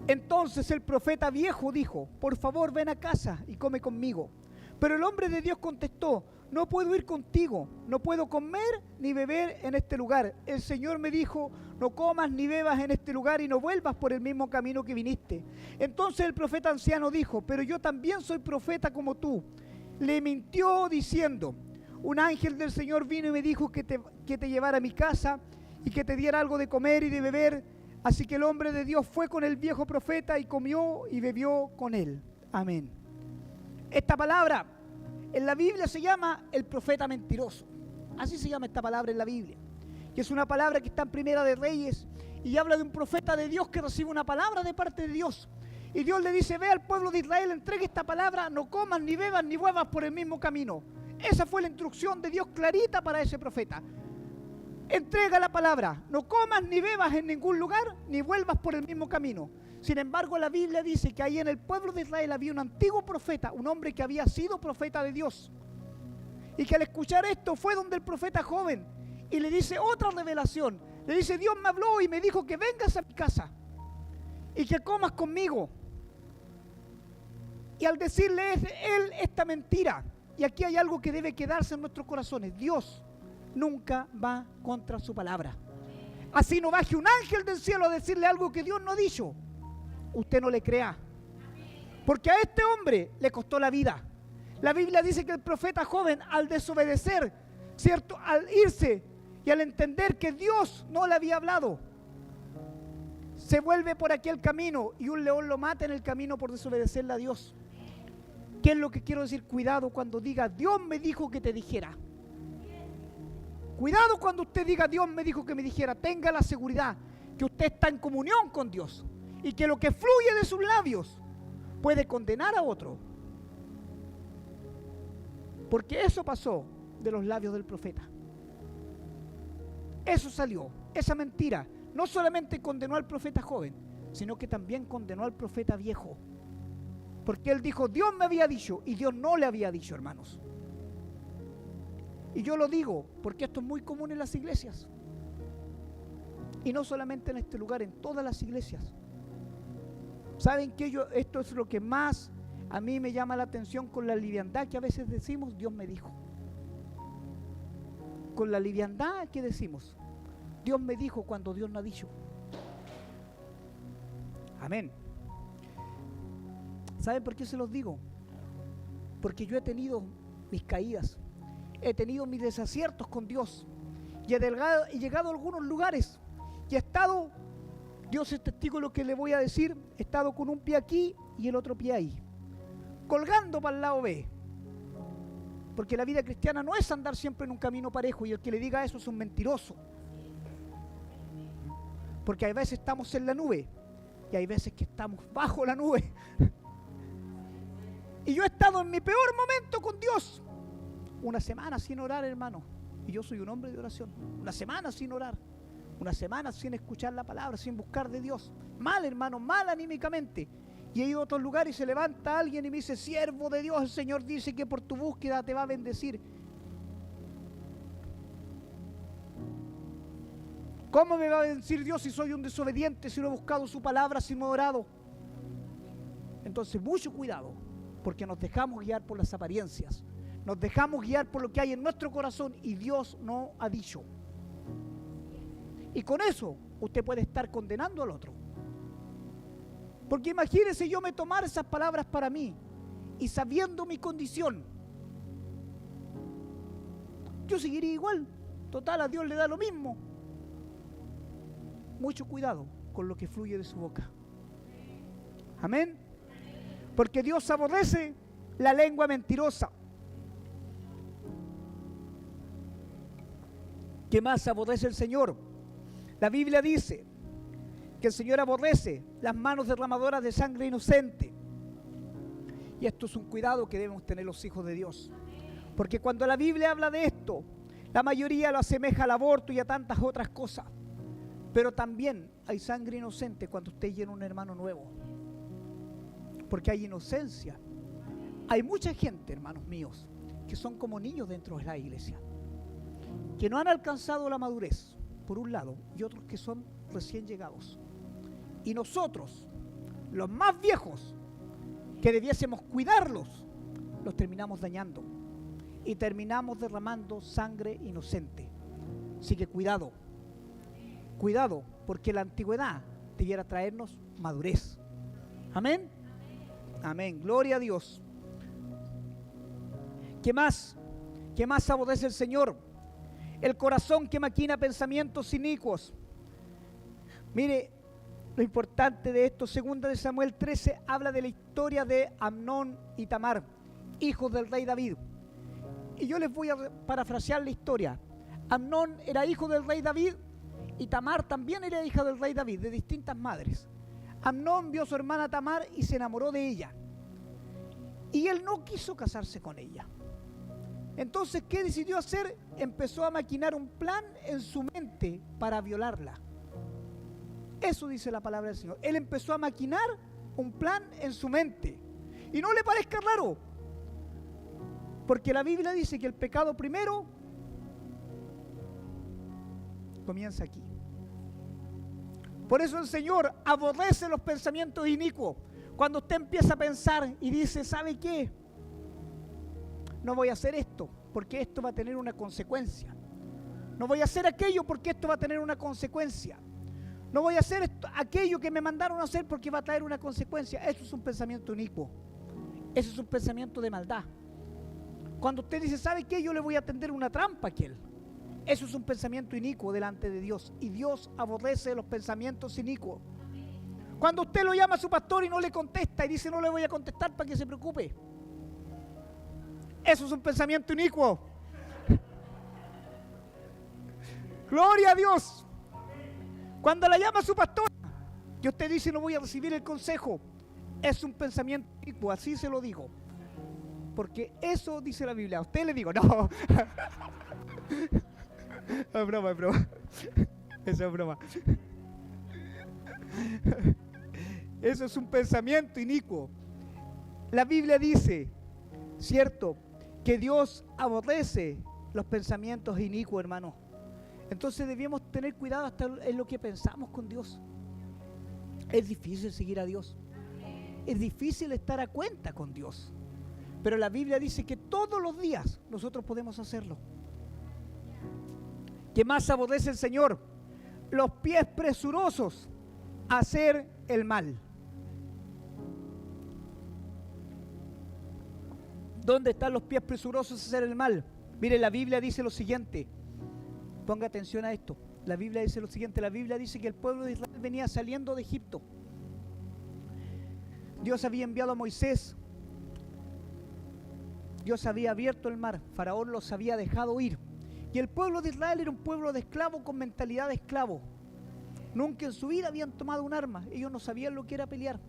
entonces el profeta viejo dijo: por favor, ven a casa y come conmigo. Pero el hombre de Dios contestó: no puedo ir contigo, no puedo comer ni beber en este lugar. El Señor me dijo: no comas ni bebas en este lugar y no vuelvas por el mismo camino que viniste. Entonces el profeta anciano dijo: pero yo también soy profeta como tú. le mintió diciendo: un ángel del Señor vino y me dijo que te llevara a mi casa y que te diera algo de comer y de beber. Así que el hombre de Dios fue con el viejo profeta y comió y bebió con él. Amén. Esta palabra en la Biblia se llama el profeta mentiroso. Así se llama esta palabra en la Biblia. Y es una palabra que está en Primera de Reyes y habla de un profeta de Dios que recibe una palabra de parte de Dios. Y Dios le dice: ve al pueblo de Israel, entregue esta palabra, no comas, ni bebas, ni vuelvas por el mismo camino. Esa fue la instrucción de Dios clarita para ese profeta. Entrega la palabra, no comas ni bebas en ningún lugar, ni vuelvas por el mismo camino. Sin embargo, la Biblia dice que ahí en el pueblo de Israel había un antiguo profeta, un hombre que había sido profeta de Dios. Y que al escuchar esto fue donde el profeta joven y le dice otra revelación. Le dice: Dios me habló y me dijo que vengas a mi casa y que comas conmigo. Y al decirle él esta mentira, y aquí hay algo que debe quedarse en nuestros corazones: Dios nunca va contra su palabra. Así no baje un ángel del cielo a decirle algo que Dios no ha dicho, usted no le crea, porque a este hombre le costó la vida. La Biblia dice que el profeta joven, al desobedecer, ¿cierto?, al irse y al entender que Dios no le había hablado, se vuelve por aquel camino y un león lo mata en el camino por desobedecerle a Dios. ¿Qué es lo que quiero decir? Cuidado cuando diga: Dios me dijo que te dijera. Cuidado cuando usted diga: Dios me dijo que me dijera. Tenga la seguridad que usted está en comunión con Dios y que lo que fluye de sus labios puede condenar a otro. Porque eso pasó de los labios del profeta. Eso salió, esa mentira. No solamente condenó al profeta joven, sino que también condenó al profeta viejo. Porque él dijo: Dios me había dicho, y Dios no le había dicho, hermanos. Y yo lo digo porque esto es muy común en las iglesias. Y no solamente en este lugar, en todas las iglesias. ¿Saben qué? Esto es lo que más a mí me llama la atención, con la liviandad que a veces decimos: Dios me dijo. Con la liviandad que decimos: Dios me dijo, cuando Dios no ha dicho. Amén. ¿Saben por qué se los digo? Porque yo he tenido mis caídas, he tenido mis desaciertos con Dios, y he llegado a algunos lugares y he estado, Dios es testigo de lo que le voy a decir, he estado con un pie aquí y el otro pie ahí, colgando para el lado B. Porque la vida cristiana no es andar siempre en un camino parejo, y el que le diga eso es un mentiroso. Porque hay veces estamos en la nube y hay veces que estamos bajo la nube. Y yo he estado en mi peor momento con Dios. Una semana sin orar, hermano. Y yo soy un hombre de oración. Una semana sin orar. Una semana sin escuchar la palabra, sin buscar de Dios. Mal, hermano, mal anímicamente. Y he ido a otros lugares y se levanta alguien y me dice: siervo de Dios, el Señor dice que por tu búsqueda te va a bendecir. ¿Cómo me va a bendecir Dios si soy un desobediente, si no he buscado su palabra, si no he orado? Entonces, mucho cuidado, porque nos dejamos guiar por las apariencias. Nos dejamos guiar por lo que hay en nuestro corazón y Dios no ha dicho. Y con eso usted puede estar condenando al otro. Porque imagínese yo me tomara esas palabras para mí y sabiendo mi condición, yo seguiría igual. Total, a Dios le da lo mismo. Mucho cuidado con lo que fluye de su boca. Amén. Porque Dios aborrece la lengua mentirosa. ¿Qué más aborrece el Señor? La Biblia dice que el Señor aborrece las manos derramadoras de sangre inocente. Y esto es un cuidado que debemos tener los hijos de Dios. Porque cuando la Biblia habla de esto, la mayoría lo asemeja al aborto y a tantas otras cosas. Pero también hay sangre inocente cuando usted llena un hermano nuevo. Porque hay inocencia. Hay mucha gente, hermanos míos, que son como niños dentro de la iglesia, que no han alcanzado la madurez, por un lado, y otros que son recién llegados. Y nosotros, los más viejos, que debiésemos cuidarlos, los terminamos dañando y terminamos derramando sangre inocente. Así que cuidado, cuidado, porque la antigüedad debiera traernos madurez. Amén. Amén, gloria a Dios. ¿Qué más? ¿Qué más aborrece el Señor? El corazón que maquina pensamientos inicuos. Mire, lo importante de esto, 2 de Samuel 13, habla de la historia de Amnón y Tamar, hijos del rey David. Y yo les voy a parafrasear la historia. Amnón era hijo del rey David y Tamar también era hija del rey David, de distintas madres. Amnón vio a su hermana Tamar y se enamoró de ella. Y él no quiso casarse con ella. Entonces, ¿qué decidió hacer? Empezó a maquinar un plan en su mente para violarla. Eso dice la palabra del Señor. Él empezó a maquinar un plan en su mente. Y no le parezca raro, porque la Biblia dice que el pecado primero comienza aquí. Por eso el Señor aborrece los pensamientos inicuos. Cuando usted empieza a pensar y dice, ¿sabe qué? No voy a hacer esto porque esto va a tener una consecuencia. No voy a hacer aquello porque esto va a tener una consecuencia. No voy a hacer aquello que me mandaron a hacer porque va a traer una consecuencia. Eso es un pensamiento inicuo. Eso es un pensamiento de maldad. Cuando usted dice, ¿sabe qué? Yo le voy a tender una trampa a aquel. Eso es un pensamiento inicuo delante de Dios. Y Dios aborrece los pensamientos inicuos. Cuando usted lo llama a su pastor y no le contesta y dice, no le voy a contestar para que se preocupe. Eso es un pensamiento inicuo. Gloria a Dios. Cuando la llama a su pastor y usted dice, no voy a recibir el consejo, es un pensamiento inicuo, así se lo digo. Porque eso dice la Biblia. A usted le digo, no. Es broma, es broma. Eso es broma. Eso es un pensamiento inicuo. La Biblia dice, ¿cierto?, que Dios aborrece los pensamientos inicuos, hermano. Entonces debemos tener cuidado hasta en lo que pensamos con Dios. Es difícil seguir a Dios. Es difícil estar a cuenta con Dios. Pero la Biblia dice que todos los días nosotros podemos hacerlo. ¿Qué más aborrece el Señor? Los pies presurosos a hacer el mal. ¿Dónde están los pies presurosos a hacer el mal? Mire, la Biblia dice lo siguiente. Ponga atención a esto. La Biblia dice lo siguiente. La Biblia dice que el pueblo de Israel venía saliendo de Egipto. Dios había enviado a Moisés. Dios había abierto el mar. Faraón los había dejado ir. Y el pueblo de Israel era un pueblo de esclavos con mentalidad de esclavo. Nunca en su vida habían tomado un arma. Ellos no sabían lo que era pelear.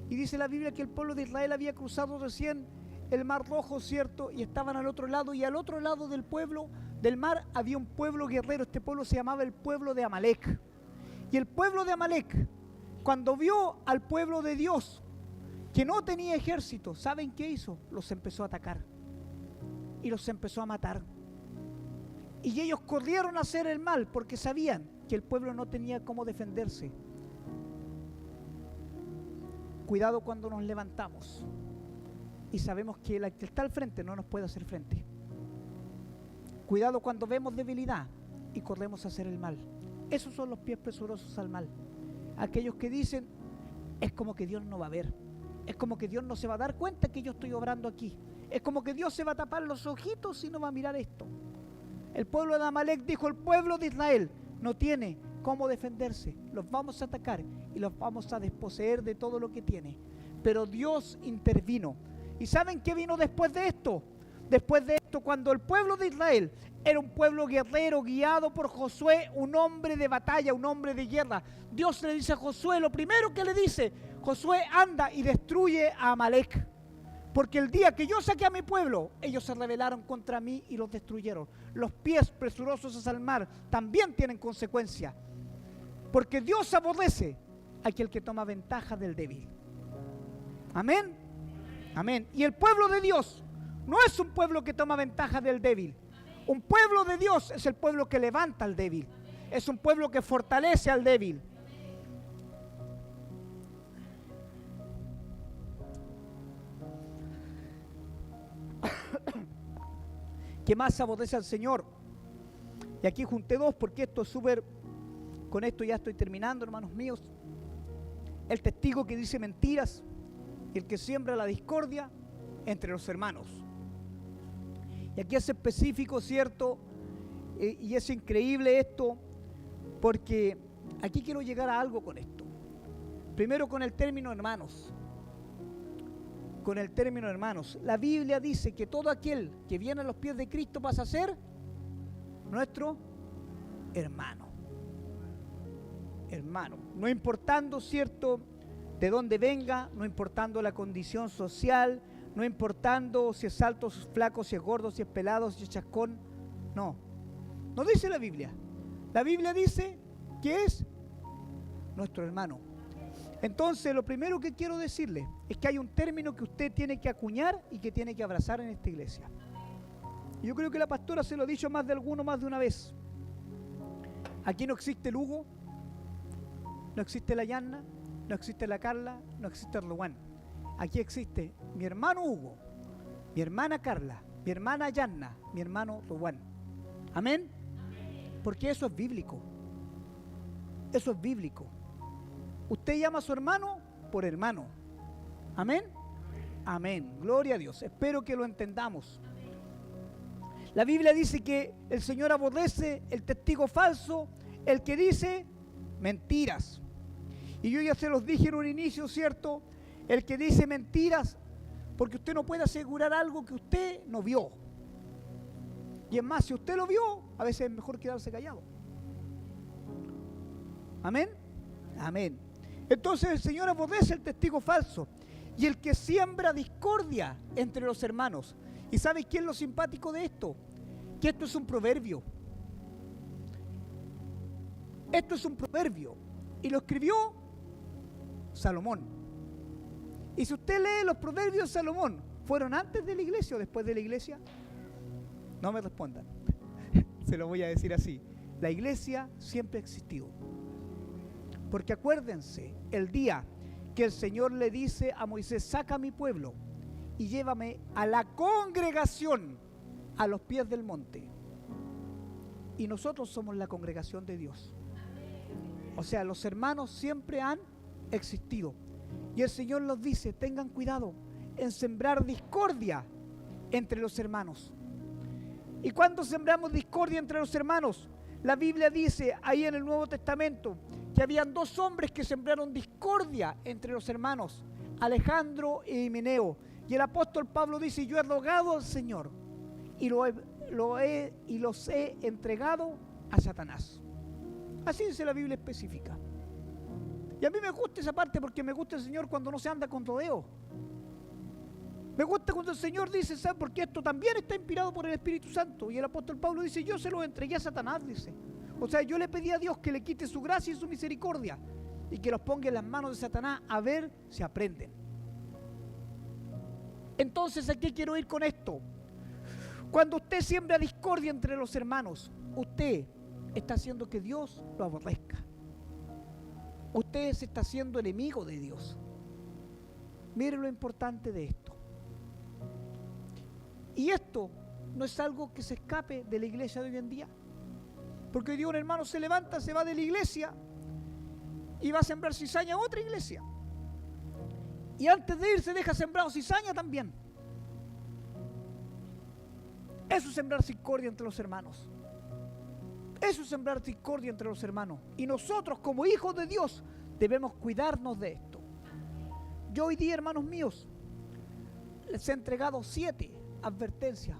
Y dice la Biblia que el pueblo de Israel había cruzado recién el mar Rojo, ¿cierto? Y estaban al otro lado. Y al otro lado del pueblo, del mar, había un pueblo guerrero. Este pueblo se llamaba el pueblo de Amalek. Y el pueblo de Amalek, cuando vio al pueblo de Dios, que no tenía ejército, ¿saben qué hizo? Los empezó a atacar. Y los empezó a matar. Y ellos corrieron a hacer el mal porque sabían que el pueblo no tenía cómo defenderse. Cuidado cuando nos levantamos y sabemos que el que está al frente no nos puede hacer frente. Cuidado cuando vemos debilidad y corremos a hacer el mal. Esos son los pies presurosos al mal. Aquellos que dicen, es como que Dios no va a ver. Es como que Dios no se va a dar cuenta que yo estoy obrando aquí. Es como que Dios se va a tapar los ojitos y no va a mirar esto. El pueblo de Amalek dijo, el pueblo de Israel no tiene cómo defenderse. Los vamos a atacar y los vamos a desposeer de todo lo que tiene. Pero Dios intervino. ¿Y saben qué vino después de esto? Después de esto, cuando el pueblo de Israel era un pueblo guerrero guiado por Josué, un hombre de batalla, un hombre de guerra, Dios le dice a Josué, lo primero que le dice, Josué, anda y destruye a Amalek. Porque el día que yo saqué a mi pueblo, ellos se rebelaron contra mí y los destruyeron. Los pies presurosos al mar también tienen consecuencia. Porque Dios aborrece a aquel que toma ventaja del débil. Amén. Amén. Y el pueblo de Dios no es un pueblo que toma ventaja del débil. Un pueblo de Dios es el pueblo que levanta al débil. Es un pueblo que fortalece al débil. ¿Qué más aborrece al Señor? Y aquí junté dos porque esto es súper... Con esto ya estoy terminando, hermanos míos. El testigo que dice mentiras, el que siembra la discordia entre los hermanos. Y aquí es específico, ¿cierto? Y es increíble esto, porque aquí quiero llegar a algo con esto. Primero con el término hermanos. Con el término hermanos. La Biblia dice que todo aquel que viene a los pies de Cristo pasa a ser nuestro hermano. Hermano. No importando, ¿cierto?, de dónde venga, no importando la condición social, no importando si es alto, si es flaco, si es gordo, si es pelado, si es chascón. No. No dice la Biblia. La Biblia dice que es nuestro hermano. Entonces, lo primero que quiero decirle es que hay un término que usted tiene que acuñar y que tiene que abrazar en esta iglesia. Yo creo que la pastora se lo ha dicho más de alguno, más de una vez. Aquí no existe el Hugo, no existe la Yanna, no existe la Carla, no existe el Luan. Aquí existe mi hermano Hugo, mi hermana Carla, mi hermana Yanna, mi hermano Luan. ¿Amén? Porque eso es bíblico. Eso es bíblico. Usted llama a su hermano por hermano. ¿Amén? Amén. Gloria a Dios. Espero que lo entendamos. La Biblia dice que el Señor aborrece el testigo falso, el que dice mentiras. Y yo ya se los dije en un inicio, ¿cierto? El que dice mentiras, porque usted no puede asegurar algo que usted no vio. Y es más, si usted lo vio, a veces es mejor quedarse callado. ¿Amén? Amén. Entonces el Señor aborrece el testigo falso y el que siembra discordia entre los hermanos. ¿Y sabe quién es lo simpático de esto? Que esto es un proverbio. Esto es un proverbio. Y lo escribió Salomón. Y si usted lee los proverbios de Salomón, ¿fueron antes de la iglesia o después de la iglesia? No me respondan. Se lo voy a decir así. La iglesia siempre ha existido. Porque acuérdense, el día que el Señor le dice a Moisés, saca a mi pueblo y llévame a la congregación a los pies del monte. Y nosotros somos la congregación de Dios. O sea, los hermanos siempre han existido. Y el Señor nos dice, tengan cuidado en sembrar discordia entre los hermanos. ¿Y cuando sembramos discordia entre los hermanos? La Biblia dice ahí en el Nuevo Testamento que habían dos hombres que sembraron discordia entre los hermanos, Alejandro y Himeneo. Y el apóstol Pablo dice, yo he rogado al Señor y los he entregado a Satanás. Así dice la Biblia específica. Y a mí me gusta esa parte porque me gusta el Señor cuando no se anda con rodeo. Me gusta cuando el Señor dice, ¿sabe? Porque esto también está inspirado por el Espíritu Santo. Y el apóstol Pablo dice, yo se lo entregué a Satanás, dice. O sea, yo le pedí a Dios que le quite su gracia y su misericordia y que los ponga en las manos de Satanás a ver si aprenden. Entonces, ¿a qué quiero ir con esto? Cuando usted siembra discordia entre los hermanos, usted está haciendo que Dios lo aborrezca. Usted se está haciendo enemigo de Dios. Mire lo importante de esto. Y esto no es algo que se escape de la iglesia de hoy en día. Porque hoy día un hermano se levanta, se va de la iglesia y va a sembrar cizaña a otra iglesia. Y antes de irse deja sembrado cizaña también. Eso es sembrar discordia entre los hermanos. Eso es sembrar discordia entre los hermanos. Y nosotros como hijos de Dios debemos cuidarnos de esto. Yo hoy día, hermanos míos, les he entregado 7 advertencias.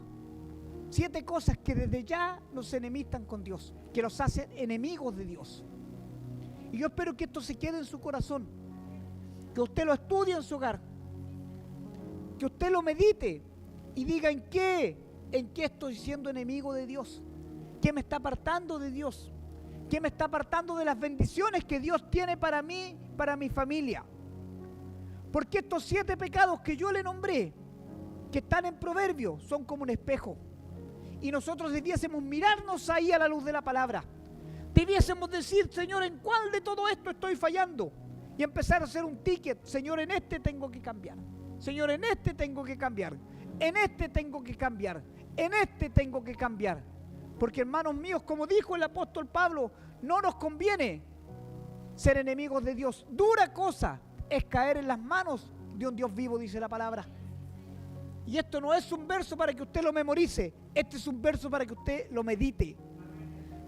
7 cosas que desde ya nos enemistan con Dios, que los hacen enemigos de Dios. Y yo espero que esto se quede en su corazón, que usted lo estudie en su hogar, que usted lo medite y diga en qué estoy siendo enemigo de Dios, qué me está apartando de Dios, qué me está apartando de las bendiciones que Dios tiene para mí, para mi familia. Porque estos 7 pecados que yo le nombré, que están en Proverbios, son como un espejo. Y nosotros debiésemos mirarnos ahí a la luz de la palabra. Debiésemos decir, Señor, ¿en cuál de todo esto estoy fallando? Y empezar a hacer un ticket. Señor, en este tengo que cambiar. Señor, en este tengo que cambiar. En este tengo que cambiar. En este tengo que cambiar. Porque, hermanos míos, como dijo el apóstol Pablo, no nos conviene ser enemigos de Dios. Dura cosa es caer en las manos de un Dios vivo, dice la palabra. Y esto no es un verso para que usted lo memorice, este es un verso para que usted lo medite.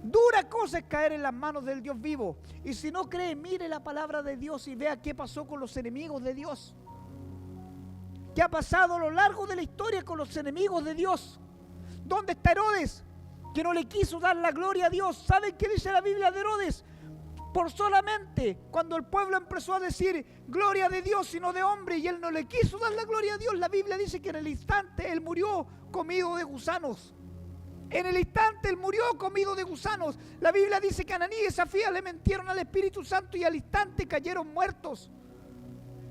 Dura cosa es caer en las manos del Dios vivo. Y si no cree, mire la palabra de Dios y vea qué pasó con los enemigos de Dios. ¿Qué ha pasado a lo largo de la historia con los enemigos de Dios? ¿Dónde está Herodes, que no le quiso dar la gloria a Dios? ¿Saben qué dice la Biblia de Herodes? Por solamente cuando el pueblo empezó a decir gloria de Dios y no de hombre, y él no le quiso dar la gloria a Dios, la Biblia dice que en el instante él murió comido de gusanos. En el instante él murió comido de gusanos. La Biblia dice que Ananías y Zafira le mentieron al Espíritu Santo y al instante cayeron muertos.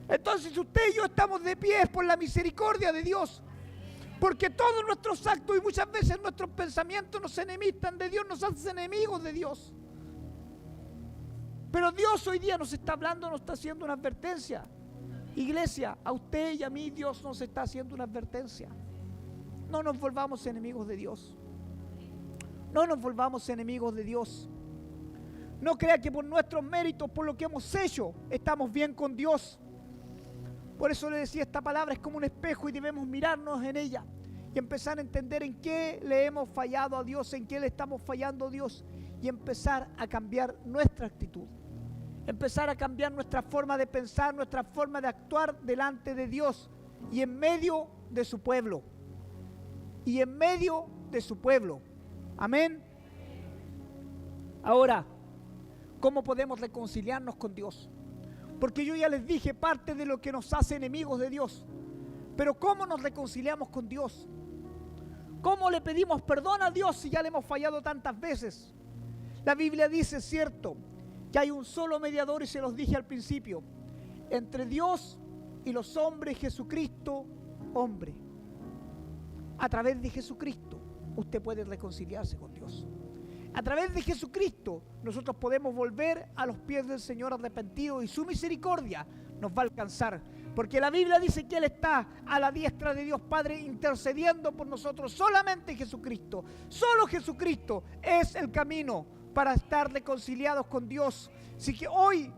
Entonces usted y yo estamos de pie por la misericordia de Dios. Porque todos nuestros actos y muchas veces nuestros pensamientos nos enemistan de Dios, nos hacen enemigos de Dios. Pero Dios hoy día nos está hablando, nos está haciendo una advertencia. Iglesia, a usted y a mí Dios nos está haciendo una advertencia. No nos volvamos enemigos de Dios. No nos volvamos enemigos de Dios. No crea que por nuestros méritos, por lo que hemos hecho, estamos bien con Dios. Por eso le decía, esta palabra es como un espejo y debemos mirarnos en ella y empezar a entender en qué le hemos fallado a Dios, en qué le estamos fallando a Dios, y empezar a cambiar nuestra actitud. Empezar a cambiar nuestra forma de pensar, nuestra forma de actuar delante de Dios y en medio de su pueblo. Y en medio de su pueblo. Amén. Ahora, ¿cómo podemos reconciliarnos con Dios? Porque yo ya les dije parte de lo que nos hace enemigos de Dios. Pero ¿cómo nos reconciliamos con Dios? ¿Cómo le pedimos perdón a Dios si ya le hemos fallado tantas veces? La Biblia dice, cierto, que hay un solo mediador, y se los dije al principio, entre Dios y los hombres, Jesucristo, hombre. A través de Jesucristo usted puede reconciliarse con Dios. A través de Jesucristo nosotros podemos volver a los pies del Señor arrepentidos y su misericordia nos va a alcanzar. Porque la Biblia dice que Él está a la diestra de Dios Padre intercediendo por nosotros. Solamente Jesucristo, solo Jesucristo es el camino para estar reconciliados con Dios. Así que hoy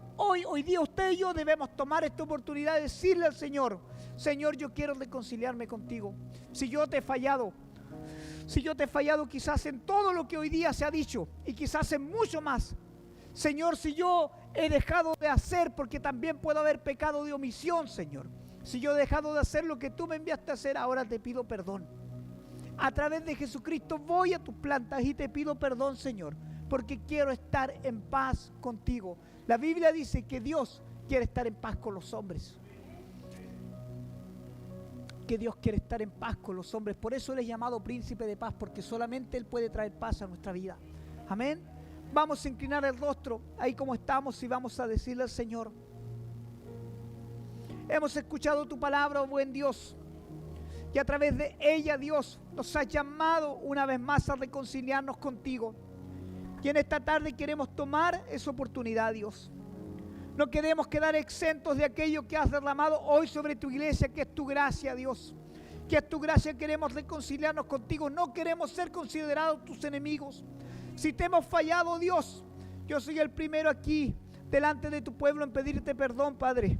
día usted y yo debemos tomar esta oportunidad de decirle al Señor, Señor, yo quiero reconciliarme contigo. Si yo te he fallado, quizás en todo lo que hoy día se ha dicho y quizás en mucho más. Señor, si yo he dejado de hacer, porque también puedo haber pecado de omisión, Señor. Si yo he dejado de hacer lo que tú me enviaste a hacer, ahora te pido perdón. A través de Jesucristo voy a tus plantas y te pido perdón, Señor, porque quiero estar en paz contigo. La Biblia dice que Dios quiere estar en paz con los hombres. Que Dios quiere estar en paz con los hombres. Por eso Él es llamado príncipe de paz, porque solamente Él puede traer paz a nuestra vida. Amén. Vamos a inclinar el rostro ahí como estamos y vamos a decirle al Señor, hemos escuchado tu palabra, oh buen Dios, y a través de ella, Dios, nos has llamado una vez más a reconciliarnos contigo. Y en esta tarde queremos tomar esa oportunidad, Dios. No queremos quedar exentos de aquello que has derramado hoy sobre tu iglesia, que es tu gracia, Dios. Que es tu gracia, queremos reconciliarnos contigo. No queremos ser considerados tus enemigos. Si te hemos fallado, Dios, yo soy el primero aquí, delante de tu pueblo, en pedirte perdón, Padre.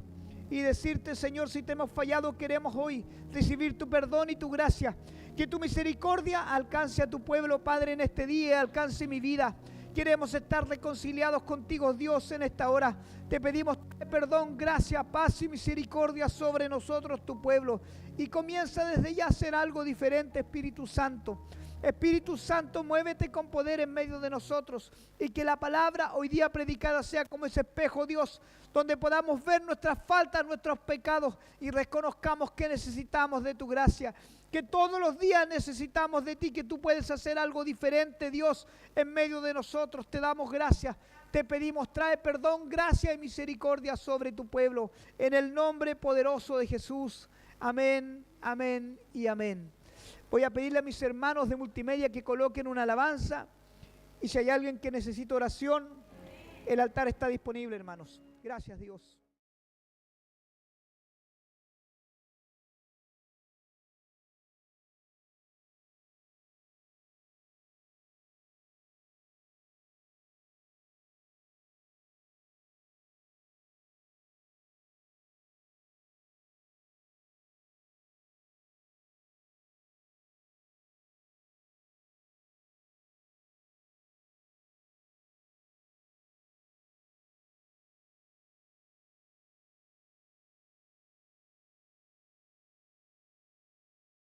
Y decirte, Señor, si te hemos fallado, queremos hoy recibir tu perdón y tu gracia. Que tu misericordia alcance a tu pueblo, Padre, en este día, alcance mi vida. Queremos estar reconciliados contigo, Dios, en esta hora. Te pedimos perdón, gracia, paz y misericordia sobre nosotros, tu pueblo. Y comienza desde ya a hacer algo diferente, Espíritu Santo. Espíritu Santo, muévete con poder en medio de nosotros. Y que la palabra hoy día predicada sea como ese espejo, Dios, donde podamos ver nuestras faltas, nuestros pecados y reconozcamos que necesitamos de tu gracia. Que todos los días necesitamos de ti, que tú puedes hacer algo diferente, Dios, en medio de nosotros. Te damos gracias, te pedimos, trae perdón, gracia y misericordia sobre tu pueblo. En el nombre poderoso de Jesús. Amén, amén y amén. Voy a pedirle a mis hermanos de multimedia que coloquen una alabanza. Y si hay alguien que necesita oración, el altar está disponible, hermanos. Gracias, Dios.